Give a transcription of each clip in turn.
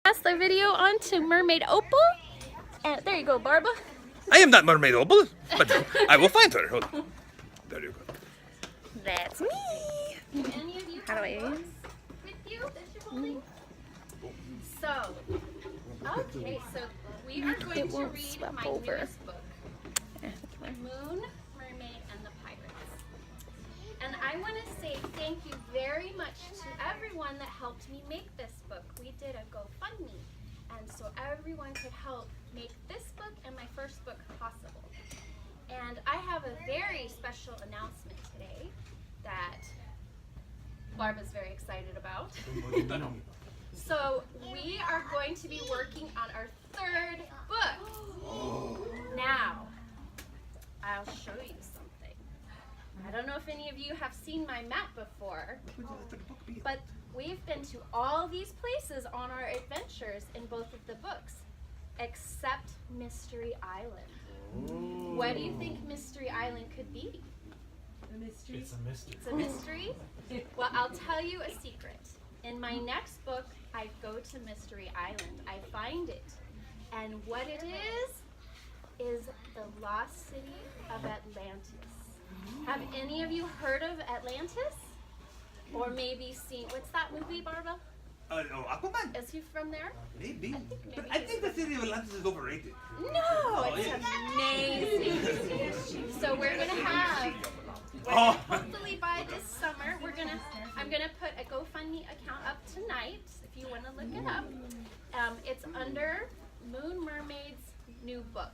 Pass the video on to Mermaid Opal. And there you go, Barba. I am not Mermaid Opal, but I will find her. Hold on. There you go. That's me. Do any of you How do I have use? books with you that you're holding? So, okay, so we are going It to won't read swap my over. newest book, Moon, Mermaid, and the Pirates. And I want to say thank you very much to everyone that helped me make this book. We did a GoFundMe, and so everyone could help make this book and my first book possible. And I have a very special announcement today that Barbara's very excited about. So we are going to be working on our third book. Now, I'll show you something. I don't know if any of you have seen my map before, but we've been to all these places on our adventures in both of the books, except Mystery Island. What do you think Mystery Island could be? A mystery. It's a mystery. It's a mystery? Well, I'll tell you a secret. In my next book, I go to Mystery Island. I find it. And what it is the lost city of Atlantis. Have any of you heard of Atlantis? Or maybe seen, what's that movie, Barba? Aquaman? Is he from there? Maybe. But maybe I think the city of Atlantis is overrated. No, it's amazing. So we're gonna hopefully by this summer, I'm gonna put a GoFundMe account up tonight if you want to look it up. It's under Moon Mermaid's new book.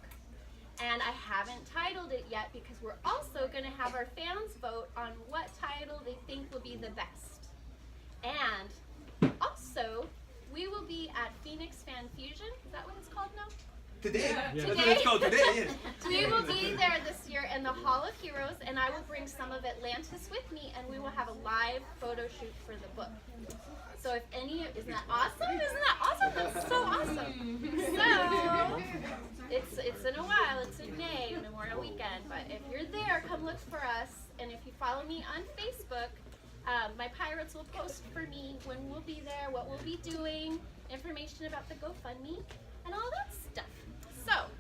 And I haven't titled it yet because we're also gonna have our fans vote on what title they think will be the best. And also, we will be at Phoenix Fan Fusion. Is that what it's called now? Today. Yeah. That's what it's called today, yes. We will be there this year in the Hall of Heroes, and I will bring some of Atlantis with me, and we will have a live photo shoot for the book. So if isn't that awesome? Isn't that awesome? That's so awesome. So it's in a while. It's in May, Memorial Weekend. But if you're there, come look for us. And if you follow me on Facebook, my pirates will post for me when we'll be there, what we'll be doing, information about the GoFundMe, and all that stuff. So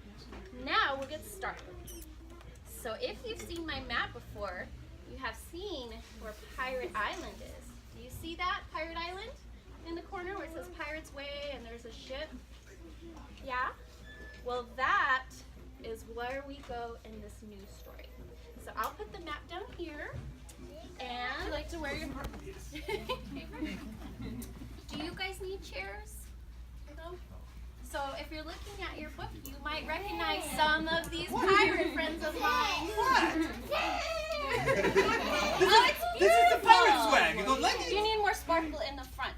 now we'll get started. So if you've seen my map before, you have seen where Pirate Island is. Do you see that, Pirate Island? In the corner where it says Pirate's Way and there's a ship? Yeah? Well, that is where we go in this new story. So I'll put the map down here. And Would you like to wear your do you guys need chairs? No? So if you're looking at your book, you might recognize some of these pirate friends of mine. What? Oh, it's beautiful. This is the pirate swag. You don't like it? You need more sparkle in the front.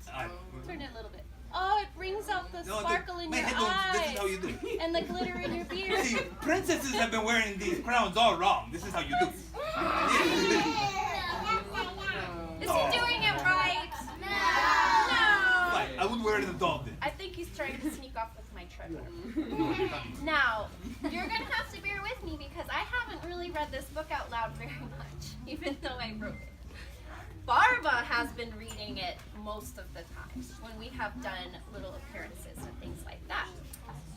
Turn it a little bit. Oh, it brings out the sparkle in your eyes. This is how you do it. And the glitter in your beard. See, princesses have been wearing these crowns all wrong. This is how you do it. Is he doing it right? No. Why? I would wear it as a dog then. I think he's trying to sneak off with my treasure. Now, you're going to have to bear with me because I haven't really read this book out loud very much, even though I wrote it. Barba has been reading it most of the times when we have done little appearances and things like that.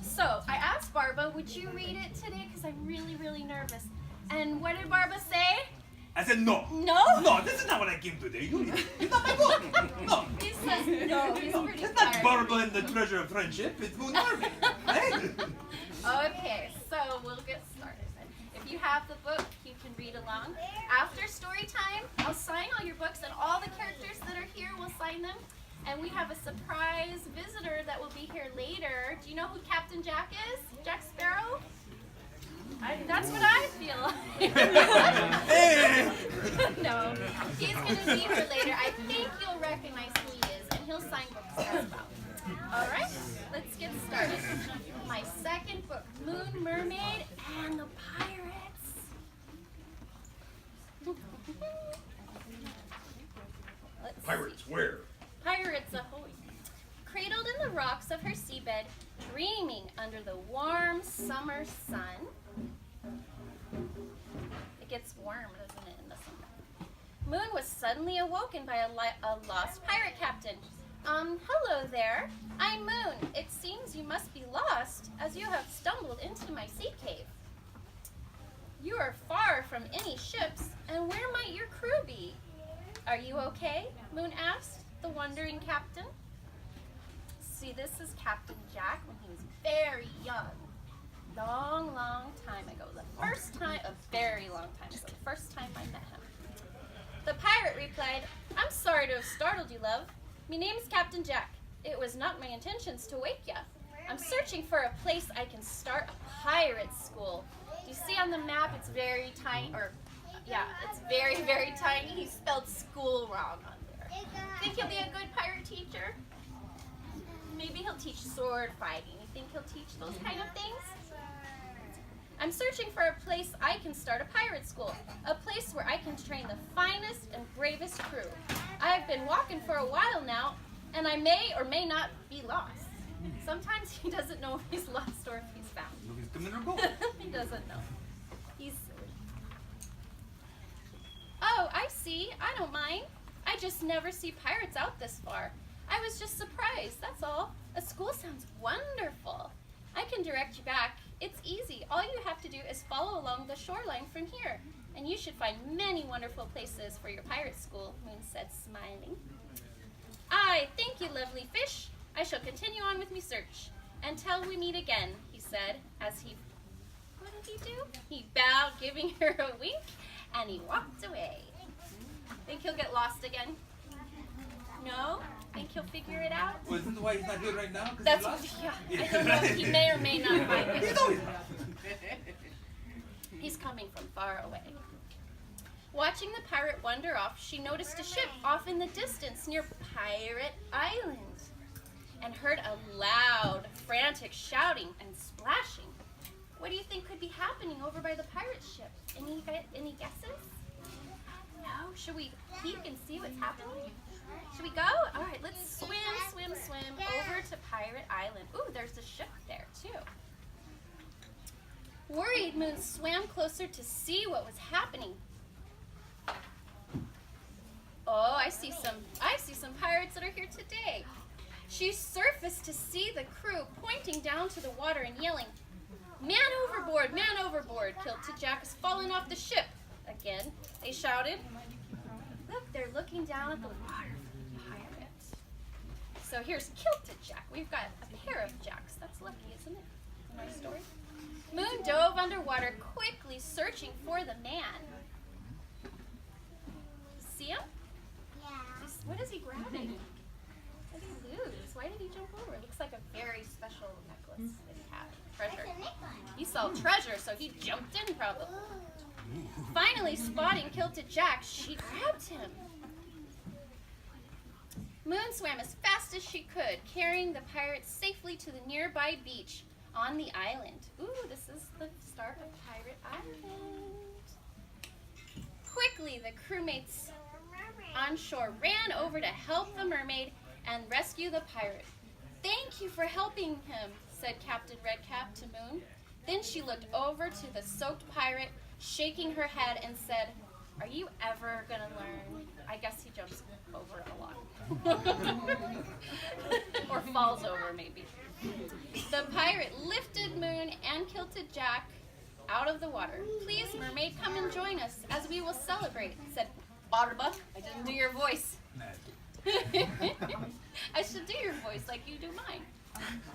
So I asked Barba, would you read it today? Because I'm really, really nervous. And what did Barba say? I said no. No? No, this is not what I came to do. It's not my book. No. He says no. He's pretty It's not tired. Barba and the Treasure of Friendship. It's Moon Mermaid. Right? Okay, so we'll get started. If you have the book, you can read along. After story time, I'll sign all your books, and all the characters that are here will sign them. And we have a surprise visitor that will be here later. Do you know who Captain Jack is? Jack Sparrow? That's what I feel like. No, he's going to be here later. I think you'll recognize who he is, and he'll sign books as well. All right, let's get started. My second book, Moon, Mermaid, and the Pirates. Pirates, where? Pirates ahoy. Cradled in the rocks of her seabed, dreaming under the warm summer sun. It gets warm, doesn't it, in the summer? Moon was suddenly awoken by a lost pirate captain. Hello there. I'm Moon. as you have stumbled into my sea cave. You are far from any ships, and where might your crew be? Are you okay? Moon asked the wondering captain. See, this is Captain Jack when he was very young. Long, long time ago. A very long time ago. The first time I met him. The pirate replied, I'm sorry to have startled you, love. My name is Captain Jack. It was not my intentions to wake ya. I'm searching for a place I can start a pirate school. Do you see on the map it's very tiny, it's very, very tiny. He spelled school wrong on there. Think he'll be a good pirate teacher? Maybe he'll teach sword fighting. You think he'll teach those kind of things? I'm searching for a place I can start a pirate school. A place where I can train the finest and bravest crew. I've been walking for a while now, and I may or may not be lost. Sometimes he doesn't know if he's lost or if he's found. He doesn't know. He's silly. Oh, I see. I don't mind. I just never see pirates out this far. I was just surprised, that's all. A school sounds wonderful. I can direct you back. It's easy. All you have to do is follow along the shoreline from here, and you should find many wonderful places for your pirate school, Moon said, smiling. Aye, thank you, lovely fish. I shall continue on with me search until we meet again, he said, as he... What did he do? He bowed, giving her a wink, and he walked away. Think he'll get lost again? No? Think he'll figure it out? Well, isn't that why he's not here right now? That's what, I don't know. He may or may not find it. He's coming from far away. Watching the pirate wander off, she noticed a ship off in the distance near Pirate Island and heard a loud, frantic shouting and splashing. What do you think could be happening over by the pirate ship? Any guesses? No? Should we peek and see what's happening? Should we go? All right, let's swim over to Pirate Island. Ooh, there's a ship there, too. Worried, Moon swam closer to see what was happening. Oh, I see some pirates that are here today. She surfaced to see the crew pointing down to the water and yelling, Man overboard, Kilted Jack has fallen off the ship. Again, they shouted. Look, they're looking down at the water for the pirate. So here's Kilted Jack. We've got a pair of Jacks. That's lucky, isn't it? Nice story. Moon dove underwater, quickly searching for the man. See him? Yeah. What is he grabbing? What did he lose? Why did he jump over? It looks like a very special necklace that he had. Treasure. He saw treasure, so he jumped in probably. Finally spotting Kilted Jack, she grabbed him. Moon swam as fast as she could, carrying the pirate safely to the nearby beach on the island. Ooh, this is the start of Pirate Island. Quickly, the crewmates on shore ran over to help the mermaid and rescue the pirate. Thank you for helping him, said Captain Redcap to Moon. Then she looked over to the soaked pirate, shaking her head and said, Are you ever going to learn? I guess he jumps over a lot. Or falls over, maybe. The pirate lifted Moon and Kilted Jack out of the water. Please, mermaid, come and join us as we will celebrate, said Barba. I didn't do your voice. I should do your voice like you do mine.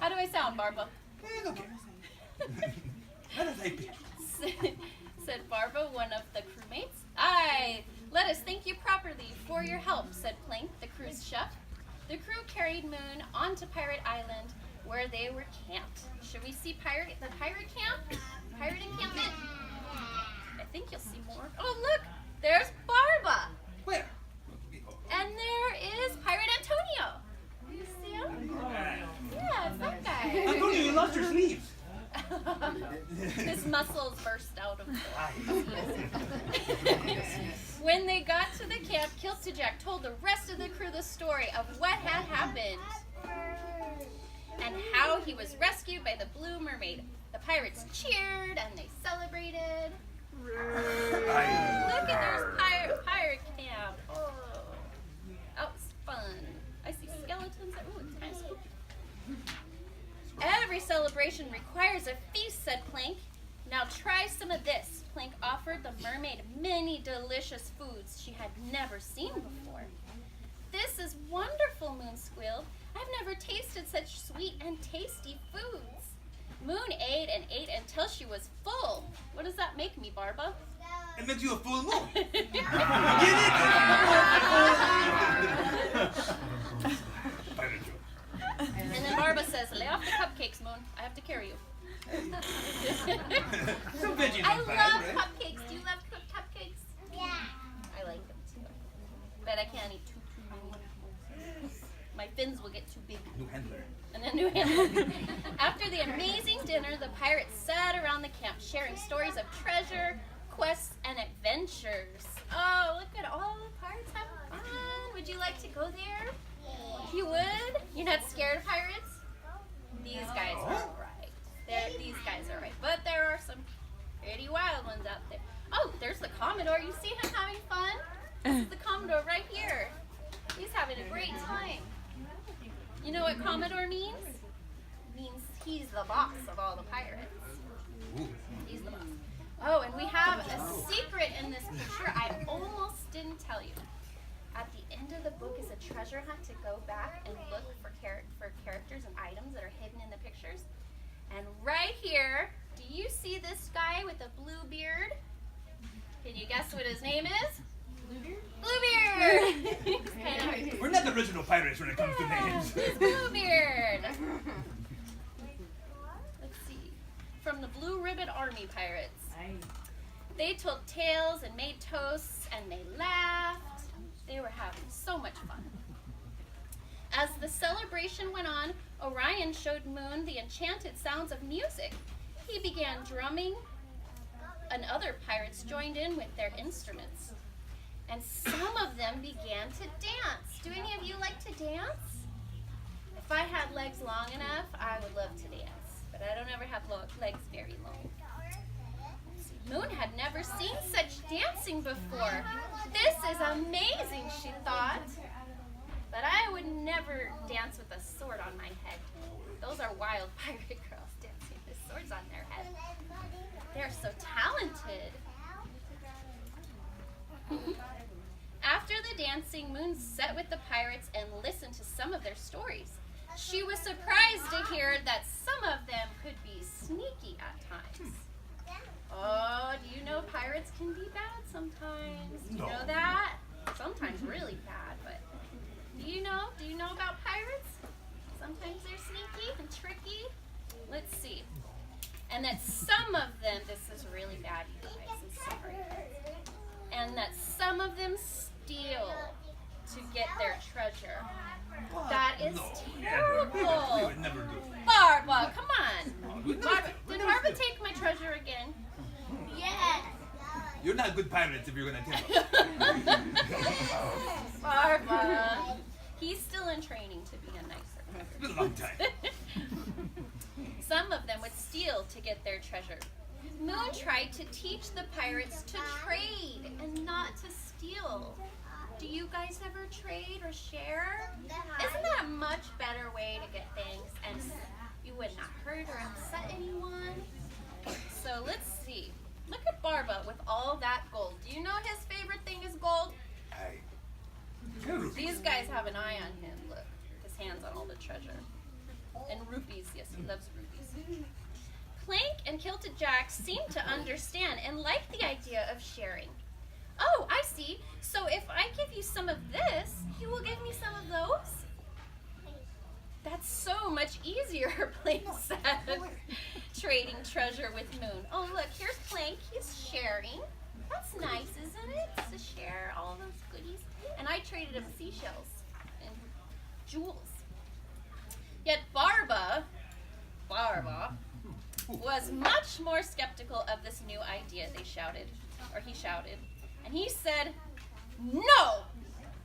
How do I sound, Barba? Okay. Said Barba, one of the crewmates. Aye, let us thank you properly for your help, said Plank, the crew's chef. The crew carried Moon onto Pirate Island, where they were camped. Should we see the pirate camp? Pirate encampment? I think you'll see more. Oh, look! There's Barba! Where? And there is Pirate Antonio. Do you see him? Yeah, it's that guy. Antonio, you lost your sleeves. His muscles burst out of him. When they got to the camp, Kilted Jack told the rest of the crew the story of what had happened and how he was rescued by the Blue Mermaid. The pirates cheered and they celebrated. Look at there's pirate camp. Oh, it's fun. I see skeletons. Ooh, it's kind of spooky. Every celebration requires a feast, said Plank. Now try some of this. Plank offered the mermaid many delicious foods she had never seen before. This is wonderful, Moon squealed. I've never tasted such sweet and tasty foods. Moon ate and ate until she was full. What does that make me, Barba? It makes you a full moon. Get it? And then Barba says, lay off the cupcakes, Moon. I have to carry you. Some veggies I on love fire, right? cupcakes. Do you love cupcakes? Yeah. I like them too. But I can't eat too many. My fins will get too big. New handler. And a new handler. After the amazing dinner, the pirates sat around the camp sharing stories of treasure, quests, and adventures. Oh, look at all the pirates having fun. Would you like to go there? You would? You're not scared of pirates? These guys are right. These guys are right. But there are some pretty wild ones out there. Oh, there's the Commodore. You see him having fun? This is the Commodore right here. He's having a great time. You know what Commodore means? It means he's the boss of all the pirates. He's the boss. Oh, and we have a secret in this picture I almost didn't tell you. At the end of the book is a treasure hunt to go back and look for characters and items that are hidden in the pictures. And right here, do you see this guy with a blue beard? Can you guess what his name is? Bluebeard? Bluebeard! We're not the original pirates when it comes to names. He's Bluebeard. Let's see. From the Blue Ribbon Army Pirates. They told tales and made toasts and they laughed. They were having so much fun. As the celebration went on, Orion showed Moon the enchanted sounds of music. He began drumming, and other pirates joined in with their instruments. And some of them began to dance. Do any of you like to dance? If I had legs long enough, I would love to dance. But I don't ever have legs very long. Moon had never seen such dancing before. This is amazing, she thought. But I would never dance with a sword on my head. Those are wild pirate girls dancing with swords on their head. They're so talented. After the dancing, Moon sat with the pirates and listened to some of their stories. She was surprised to hear that some of them could be sneaky at times. Oh, do you know pirates can be bad sometimes? Do you know that? Sometimes really bad, but do you know about pirates? Sometimes they're sneaky and tricky. Let's see. And that some of them, this is really bad, you guys, I'm sorry. And that some of them steal to get their treasure. That is terrible. We would never do that. Barba, come on. Barba, did Barba take my treasure again? Yes. You're not good pirates if you're going to tell us. Barba. He's still in training to be a nicer pirate. It's been a long time. Some of them would steal to get their treasure. Moon tried to teach the pirates to trade and not to steal. Do you guys ever trade or share? Isn't that a much better way to get things and you would not hurt or upset anyone? So let's see. Look at Barba with all that gold. Do you know his favorite thing is gold? These guys have an eye on him. Look, his hands on all the treasure. And rupees, yes, he loves rupees. Plank and Kilted Jack seem to understand and like the idea of sharing. Oh, I see. So if I give you some of this, you will give me some of those? That's so much easier, Plank said, trading treasure with Moon. Oh, look, here's Plank. He's sharing. That's nice, isn't it? To share all those goodies. And I traded him seashells and jewels. Yet Barba was much more skeptical of this new idea, he shouted. And he said, no,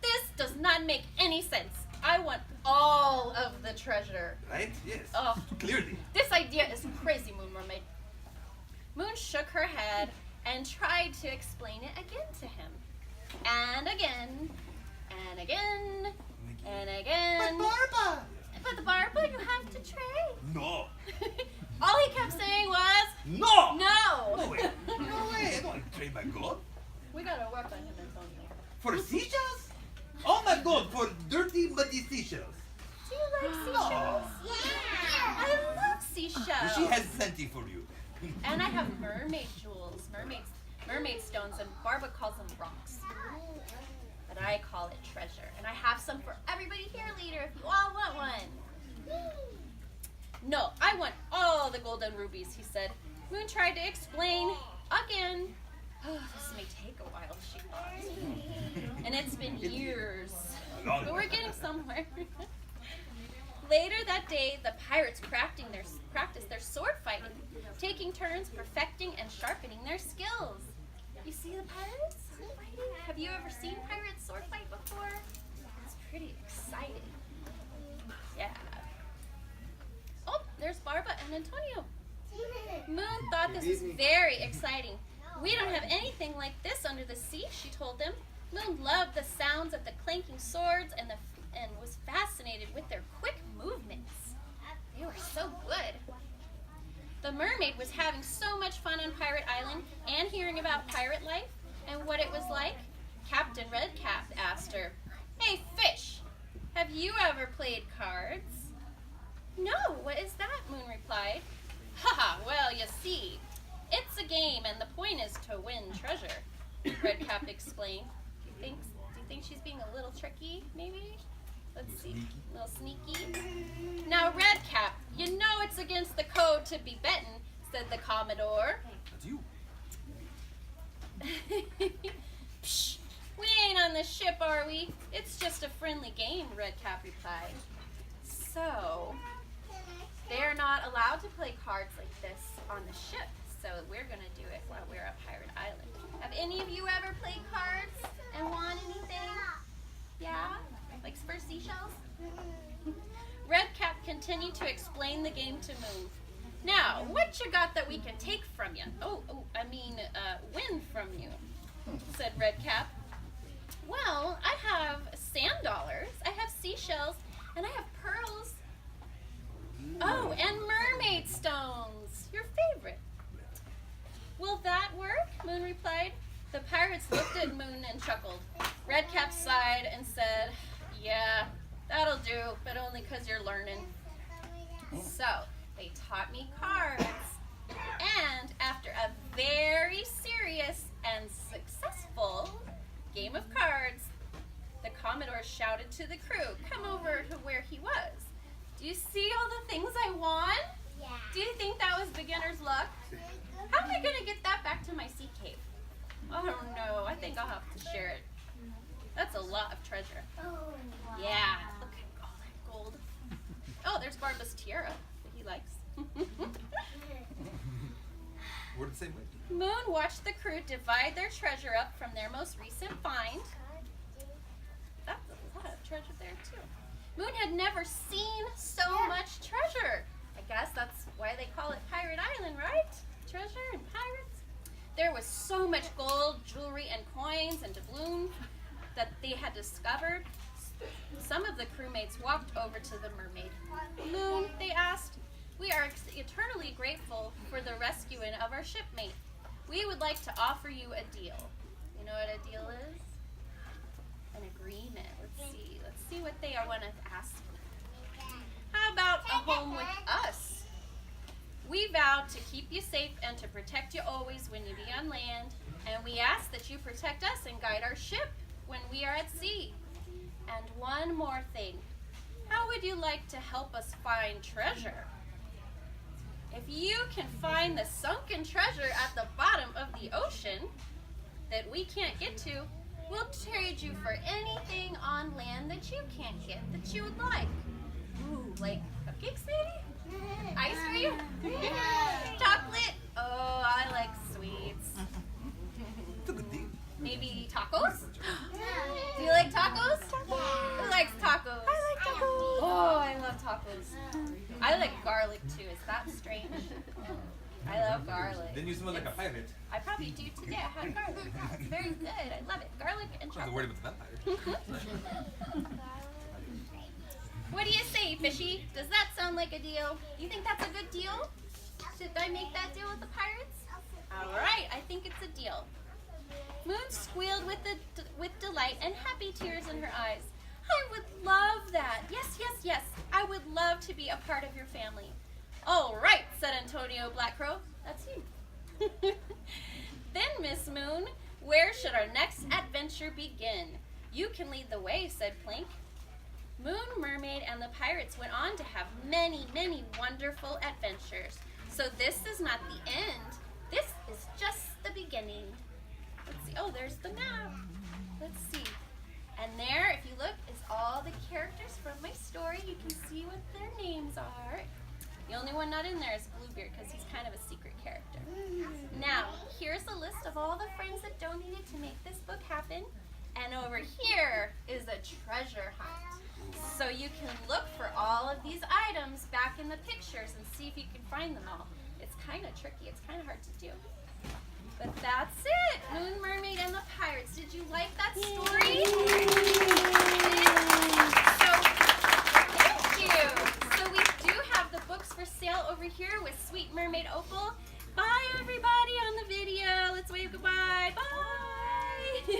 this does not make any sense. I want all of the treasure. Right? Yes. Oh, Clearly. this idea is crazy, Moon Mermaid. Moon shook her head and tried to explain it again to him. And again, and again, and again. But Barba! But Barba, you have to trade. No. seashells. She has plenty for you. And I have mermaid jewels, mermaid stones, and Barbara calls them rocks. But I call it treasure. And I have some for everybody here later if you all want one. No, I want all the golden rubies, he said. Moon tried to explain again. Oh, this may take a while, she thought. And it's been years. But we're getting somewhere. Later that day, the pirates practiced their sword fighting, taking turns perfecting and sharpening their skills. You see the pirates fighting? Have you ever seen pirates sword fight before? It's pretty exciting. Yeah. Oh, there's Barbara and Antonio. Moon thought this was very exciting. We don't have anything like this under the sea, she told them. Moon loved the sounds of the clanking swords and was fascinated with their quick movements. They were so good. The mermaid was having so much fun on Pirate Island and hearing about pirate life and what it was like. Captain Redcap asked her, "Hey, fish, have you ever played cards?" "No, what is that?" Moon replied. "Haha, well, you see, it's a game and the point is to win treasure," Redcap explained. Do you think she's being a little tricky, maybe? Let's see. A little sneaky. "Now, Redcap, you know it's against the code to be betting," said the Commodore. That's you. Psh, we ain't on the ship, are we? It's just a friendly game, Redcap replied. So, they're not allowed to play cards like this on the ship, so we're going to do it while we're at Pirate Island. Have any of you ever played cards and won anything? Yeah? Like for seashells? Redcap continued to explain the game to Moon. "Now, what you got that we can take from you? Win from you," said Redcap. "Well, I have sand dollars, I have seashells, and I have pearls. Oh, and mermaid stones, your favorite." "Will that work?" Moon replied. The pirates looked at Moon and chuckled. Redcap sighed and said, "Yeah, that'll do, but only 'cause you're learning." So, they taught me cards. And after a very serious and successful game of cards, the Commodore shouted to the crew, "Come over to where he was. Do you see all the things I won? Yeah. Do you think that was beginner's luck? How am I going to get that back to my sea cave? I don't know. I think I'll have to share it. That's a lot of treasure." Oh, wow. Yeah, look at all that gold. Oh, there's Barbara's tiara that he likes. We're the same way. Moon watched the crew divide their treasure up from their most recent find. That's a lot of treasure there, too. Moon had never seen so much treasure. I guess that's why they call it Pirate Island, right? Treasure and pirates. There was so much gold, jewelry, and coins and doubloons that they had discovered. Some of the crewmates walked over to the mermaid. "Moon," they asked, "we are eternally grateful for the rescuing of our shipmate. We would like to offer you a deal." You know what a deal is? An agreement. Let's see what they want to ask. "How about a home with us? We vow to keep you safe and to protect you always when you be on land. And we ask that you protect us and guide our ship when we are at sea. And one more thing. How would you like to help us find treasure? If you can find the sunken treasure at the bottom of the ocean that we can't get to, we'll trade you for anything on land that you can't get that you would like." Ooh, like cupcakes maybe? Ice cream? Chocolate? Oh, I like sweets. It's a good deal. Maybe tacos? Do you like tacos? Who likes tacos? I like tacos. Oh, I love tacos. I like garlic too. Is that strange? I love garlic. Then you smell like a pirate. I probably do today. I had garlic. It's very good. I love it. Garlic and I wasn't worried chocolate. about the vampire. What do you say, Fishy? Does that sound like a deal? You think that's a good deal? Should I make that deal with the pirates? All right, I think it's a deal. Moon squealed with delight and happy tears in her eyes. "I would love that. Yes, yes, yes. I would love to be a part of your family. All right, said Antonio Blackcrow. That's you. Then, Miss Moon, where should our next adventure begin? You can lead the way, said Plink. Moon, Mermaid, and the pirates went on to have many, many wonderful adventures. So this is not the end. This is just the beginning. Let's see. Oh, there's the map. Let's see. And there, if you look, is all the characters from my story. You can see what their names are. The only one not in there is Bluebeard because he's kind of a secret character. Now, here's a list of all the friends that donated to make this book happen. And over here is a treasure hunt. So you can look for all of these items back in the pictures and see if you can find them all. It's kind of tricky. It's kind of hard to do. But that's it. Moon, Mermaid, and the Pirates. Did you like that story? So, thank you. So we do have the books for sale over here with Sweet Mermaid Opal. Bye, everybody on the video. Let's wave goodbye. Bye.